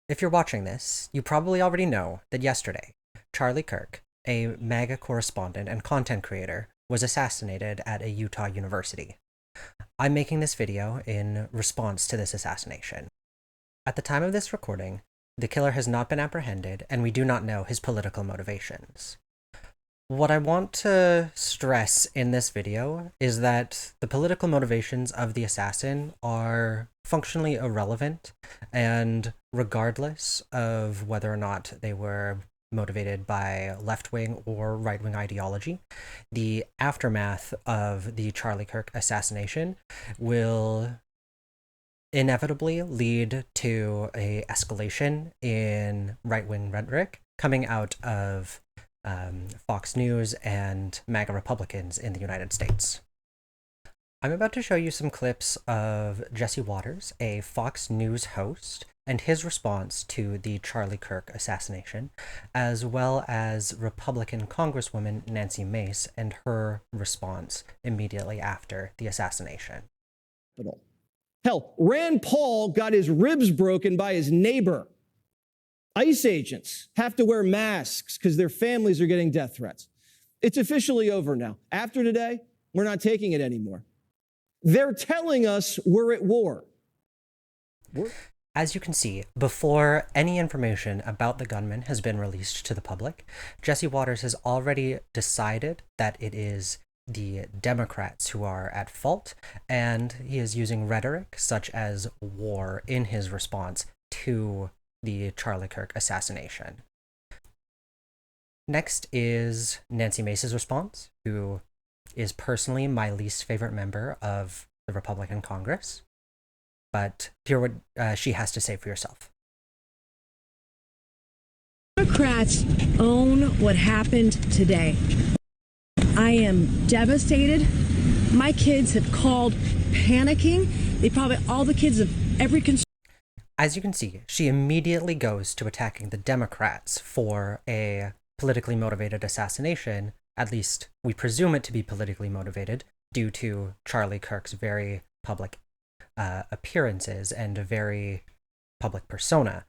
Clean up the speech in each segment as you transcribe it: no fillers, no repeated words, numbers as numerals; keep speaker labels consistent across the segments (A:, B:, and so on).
A: If you're watching this, you probably already know that yesterday, Charlie Kirk, a MAGA correspondent and content creator, was assassinated at a Utah university. I'm making this video in response to this assassination. At the time of this recording, the killer has not been apprehended, and we do not know his political motivations. What I want to stress in this video is that the political motivations of the assassin are functionally irrelevant, and regardless of whether or not they were motivated by left-wing or right-wing ideology, the aftermath of the Charlie Kirk assassination will inevitably lead to a escalation in right-wing rhetoric coming out of Fox News and MAGA Republicans in the United States. I'm about to show you some clips of Jesse Watters, a Fox News host, and his response to the Charlie Kirk assassination, as well as Republican Congresswoman Nancy Mace and her response immediately after the assassination.
B: Hell, Rand Paul got his ribs broken by his neighbor. ICE agents have to wear masks because their families are getting death threats. It's officially over now. After today, we're not taking it anymore. They're telling us we're at war.
A: As you can see, before any information about the gunman has been released to the public, Jesse Watters has already decided that it is the Democrats who are at fault, and he is using rhetoric such as war in his response to the Charlie Kirk assassination. Next is Nancy Mace's response, who is personally my least favorite member of the Republican Congress. But hear what she has to say for yourself.
C: Democrats own what happened today. I am devastated. My kids have called panicking. All the kids of every
A: As you can see, she immediately goes to attacking the Democrats for a politically motivated assassination. At least we presume it to be politically motivated due to Charlie Kirk's very public appearances and a very public persona.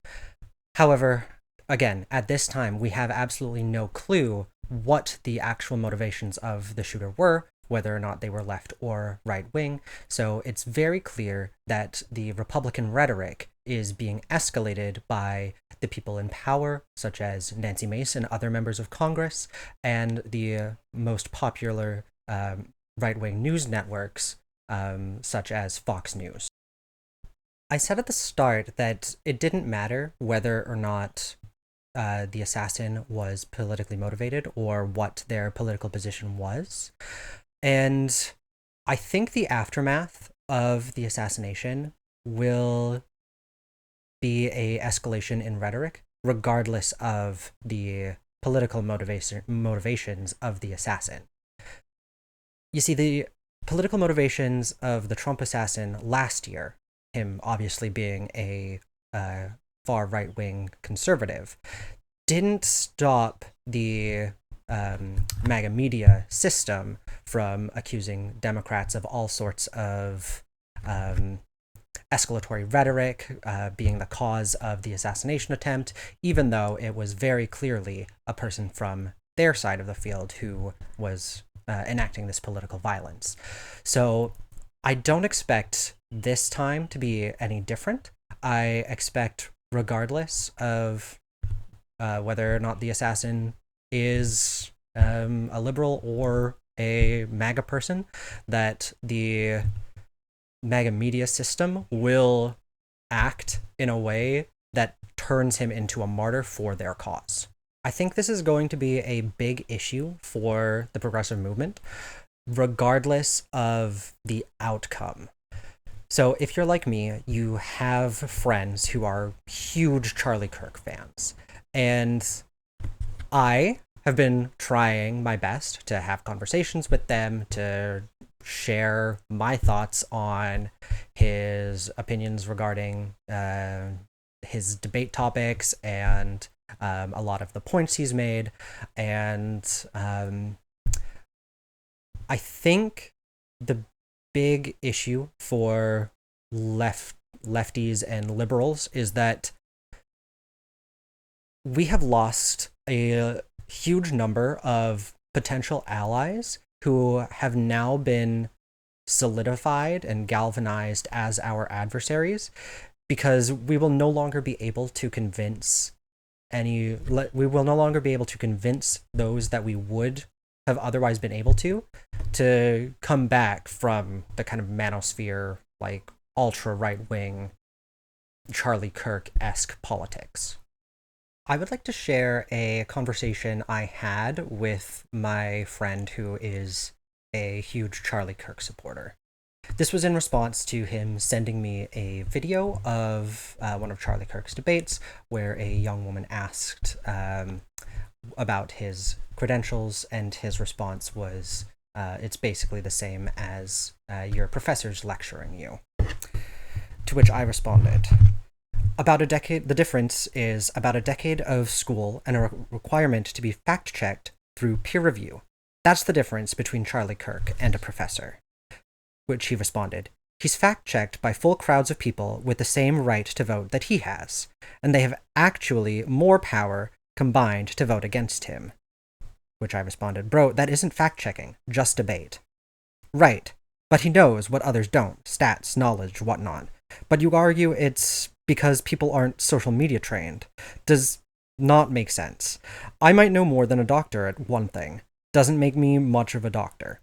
A: However, again, at this time, we have absolutely no clue what the actual motivations of the shooter were, whether or not they were left or right wing. So it's very clear that the Republican rhetoric is being escalated by the people in power, such as Nancy Mace and other members of Congress, and the most popular right-wing news networks, such as Fox News. I said at the start that it didn't matter whether or not the assassin was politically motivated or what their political position was. And I think the aftermath of the assassination will be a escalation in rhetoric, regardless of the political motivations of the assassin. You see, the political motivations of the Trump assassin last year, him obviously being a far right-wing conservative, didn't stop the MAGA media system from accusing Democrats of all sorts of escalatory rhetoric, being the cause of the assassination attempt, even though it was very clearly a person from their side of the field who was enacting this political violence. So I don't expect this time to be any different. I expect, regardless of whether or not the assassin is a liberal or a MAGA person, that the MAGA media system will act in a way that turns him into a martyr for their cause. I think this is going to be a big issue for the progressive movement, regardless of the outcome. So if you're like me, you have friends who are huge Charlie Kirk fans, and I have been trying my best to have conversations with them, to share my thoughts on his opinions regarding his debate topics and a lot of the points he's made. And I think the big issue for lefties and liberals is that we have lost a huge number of potential allies who have now been solidified and galvanized as our adversaries, because we will no longer be able to convince those that we would have otherwise been able to come back from the kind of manosphere, like ultra right wing Charlie Kirk-esque politics. I would like to share a conversation I had with my friend who is a huge Charlie Kirk supporter. This was in response to him sending me a video of one of Charlie Kirk's debates where a young woman asked about his credentials, and his response was, it's basically the same as your professors lecturing you. To which I responded, the difference is about a decade of school and a requirement to be fact-checked through peer review. That's the difference between Charlie Kirk and a professor. Which he responded, he's fact-checked by full crowds of people with the same right to vote that he has, and they have actually more power combined to vote against him. Which I responded, bro, that isn't fact-checking, just debate. Right, but he knows what others don't, stats, knowledge, whatnot. But you argue it's because people aren't social media trained. Does not make sense. I might know more than a doctor at one thing. Doesn't make me much of a doctor.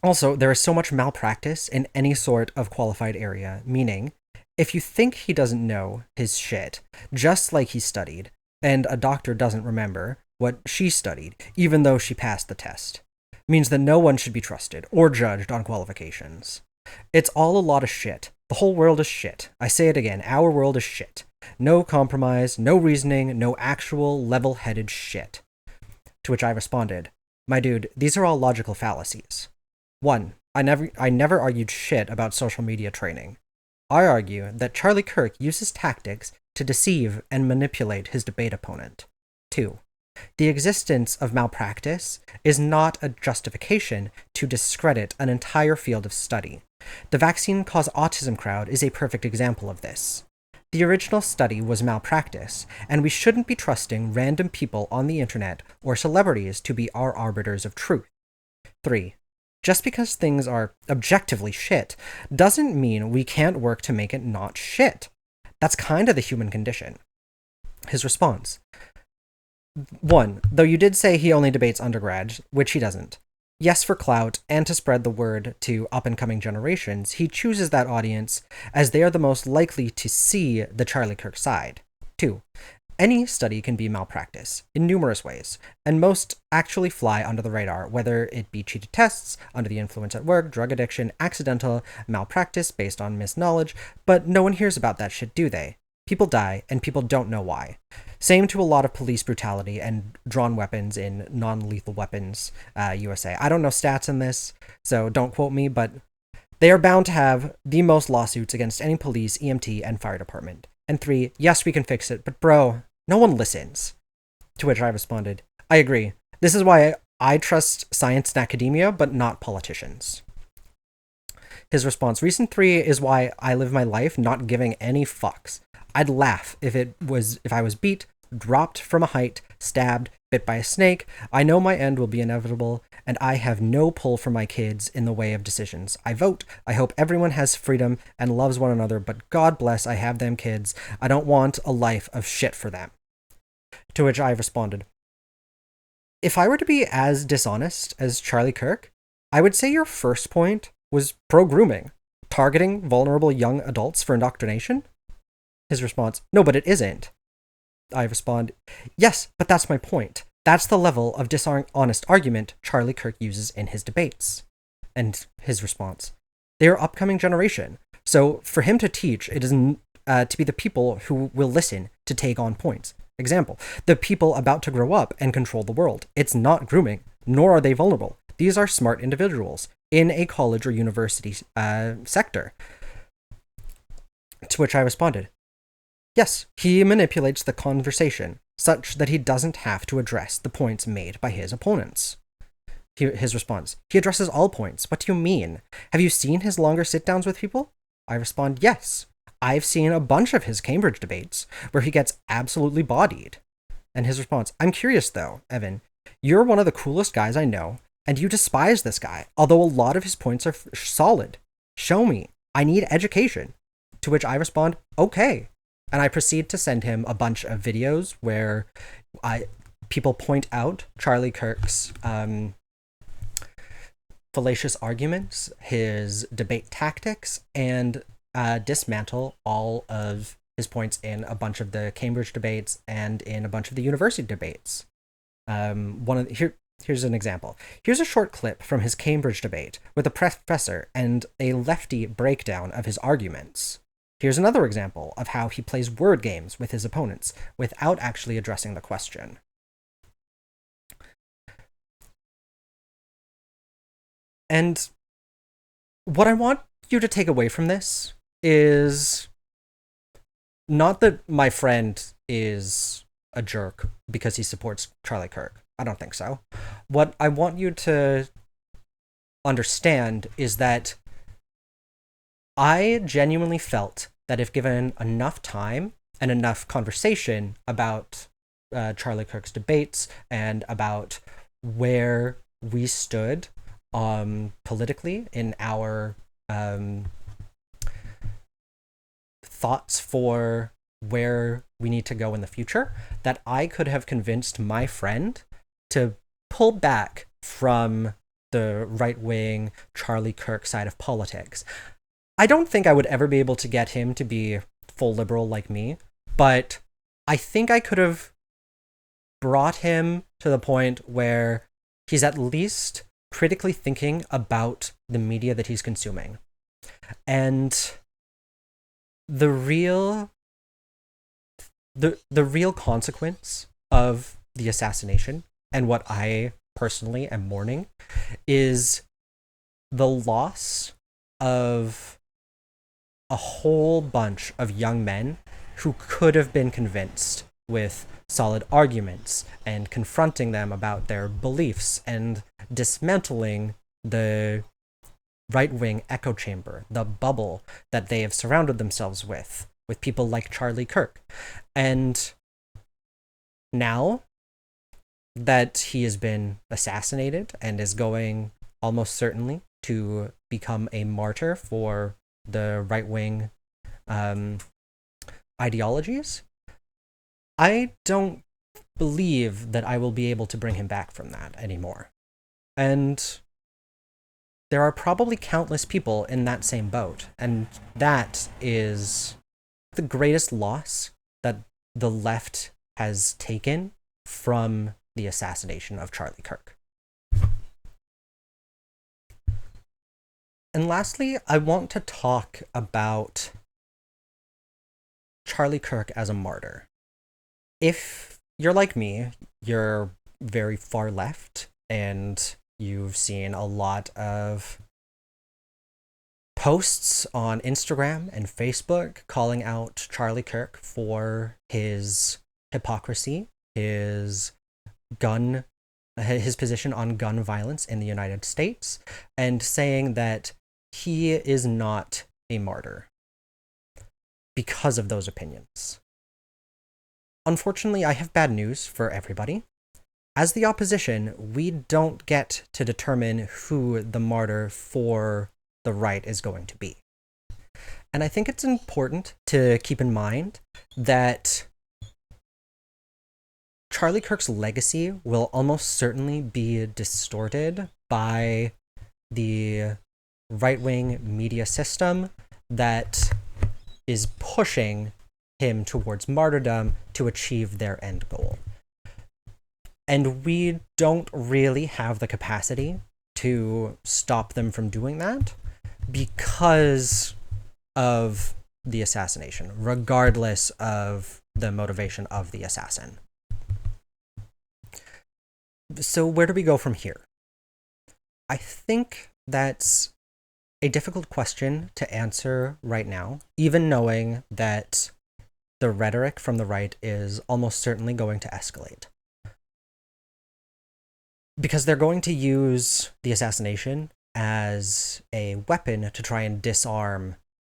A: Also, there is so much malpractice in any sort of qualified area, meaning, if you think he doesn't know his shit, just like he studied, and a doctor doesn't remember what she studied, even though she passed the test, means that no one should be trusted or judged on qualifications. It's all a lot of shit. The whole world is shit. I say it again, our world is shit. No compromise, no reasoning, no actual level-headed shit. To which I responded, my dude, these are all logical fallacies. 1. I never argued shit about social media training. I argue that Charlie Kirk uses tactics to deceive and manipulate his debate opponent. 2. The existence of malpractice is not a justification to discredit an entire field of study. The vaccine cause autism crowd is a perfect example of this. The original study was malpractice, and we shouldn't be trusting random people on the internet or celebrities to be our arbiters of truth. 3. Just because things are objectively shit doesn't mean we can't work to make it not shit. That's kind of the human condition. His response. 1. Though you did say he only debates undergrads, which he doesn't. Yes, for clout, and to spread the word to up-and-coming generations, he chooses that audience as they are the most likely to see the Charlie Kirk side. 2. Any study can be malpractice, in numerous ways, and most actually fly under the radar, whether it be cheated tests, under the influence at work, drug addiction, accidental malpractice based on misknowledge, but no one hears about that shit, do they? People die, and people don't know why. Same to a lot of police brutality and drawn weapons in non-lethal weapons USA. I don't know stats in this, so don't quote me, but they are bound to have the most lawsuits against any police, EMT, and fire department. And 3, yes, we can fix it, but bro, no one listens. To which I responded, I agree. This is why I trust science and academia, but not politicians. His response, reason 3 is why I live my life not giving any fucks. I'd laugh if I was beat, dropped from a height, stabbed, bit by a snake. I know my end will be inevitable, and I have no pull for my kids in the way of decisions. I vote. I hope everyone has freedom and loves one another, but God bless I have them kids. I don't want a life of shit for them. To which I responded, if I were to be as dishonest as Charlie Kirk, I would say your first point was pro-grooming, targeting vulnerable young adults for indoctrination. His response, no, but it isn't. I respond, yes, but that's my point. That's the level of dishonest argument Charlie Kirk uses in his debates. And his response, they are upcoming generation. So for him to teach, it is to be the people who will listen to take on points. Example, the people about to grow up and control the world. It's not grooming, nor are they vulnerable. These are smart individuals in a college or university sector. To which I responded, yes, he manipulates the conversation such that he doesn't have to address the points made by his opponents. His response, he addresses all points. What do you mean? Have you seen his longer sit-downs with people? I respond, yes. I've seen a bunch of his Cambridge debates where he gets absolutely bodied. And his response, I'm curious though, Evan, you're one of the coolest guys I know, and you despise this guy, although a lot of his points are solid. Show me. I need education. To which I respond, okay. And I proceed to send him a bunch of videos where people point out Charlie Kirk's fallacious arguments, his debate tactics, and dismantle all of his points in a bunch of the Cambridge debates and in a bunch of the university debates. Here's an example. Here's a short clip from his Cambridge debate with a professor and a lefty breakdown of his arguments. Here's another example of how he plays word games with his opponents without actually addressing the question. And what I want you to take away from this is not that my friend is a jerk because he supports Charlie Kirk. I don't think so. What I want you to understand is that I genuinely felt that if given enough time and enough conversation about Charlie Kirk's debates and about where we stood politically in our thoughts for where we need to go in the future, that I could have convinced my friend to pull back from the right-wing Charlie Kirk side of politics. I don't think I would ever be able to get him to be full liberal like me, but I think I could have brought him to the point where he's at least critically thinking about the media that he's consuming. And the real consequence of the assassination, and what I personally am mourning, is the loss of a whole bunch of young men who could have been convinced with solid arguments and confronting them about their beliefs and dismantling the right-wing echo chamber, the bubble that they have surrounded themselves with people like Charlie Kirk. And now that he has been assassinated and is going almost certainly to become a martyr for the right-wing ideologies, I don't believe that I will be able to bring him back from that anymore. And there are probably countless people in that same boat, and that is the greatest loss that the left has taken from the assassination of Charlie Kirk. And lastly, I want to talk about Charlie Kirk as a martyr. If you're like me, you're very far left, and you've seen a lot of posts on Instagram and Facebook calling out Charlie Kirk for his hypocrisy, his position on gun violence in the United States, and saying that he is not a martyr because of those opinions. Unfortunately, I have bad news for everybody. As the opposition, we don't get to determine who the martyr for the right is going to be. And I think it's important to keep in mind that Charlie Kirk's legacy will almost certainly be distorted by the right-wing media system that is pushing him towards martyrdom to achieve their end goal. And we don't really have the capacity to stop them from doing that because of the assassination, regardless of the motivation of the assassin. So where do we go from here? I think that's a difficult question to answer right now, even knowing that the rhetoric from the right is almost certainly going to escalate. Because they're going to use the assassination as a weapon to try and disarm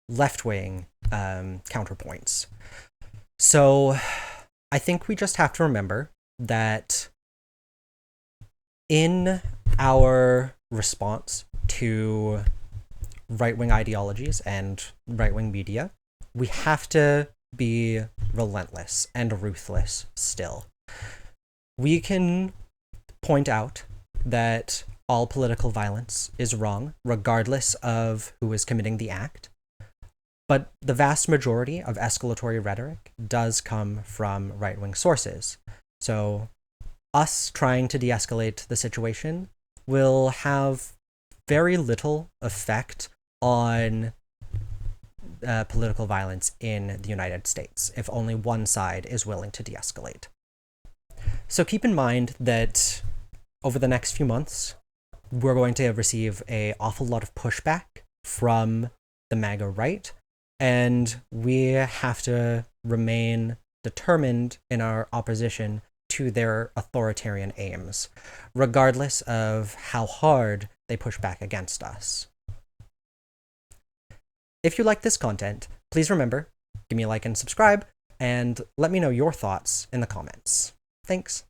A: left-wing counterpoints. So I think we just have to remember that in our response to right-wing ideologies and right-wing media, we have to be relentless and ruthless still. We can point out that all political violence is wrong, regardless of who is committing the act. But the vast majority of escalatory rhetoric does come from right-wing sources. So us trying to de-escalate the situation will have very little effect on political violence in the United States if only one side is willing to de-escalate. So keep in mind that over the next few months, we're going to receive an awful lot of pushback from the MAGA right, and we have to remain determined in our opposition to their authoritarian aims, regardless of how hard they push back against us. If you like this content, please remember, give me a like and subscribe, and let me know your thoughts in the comments. Thanks.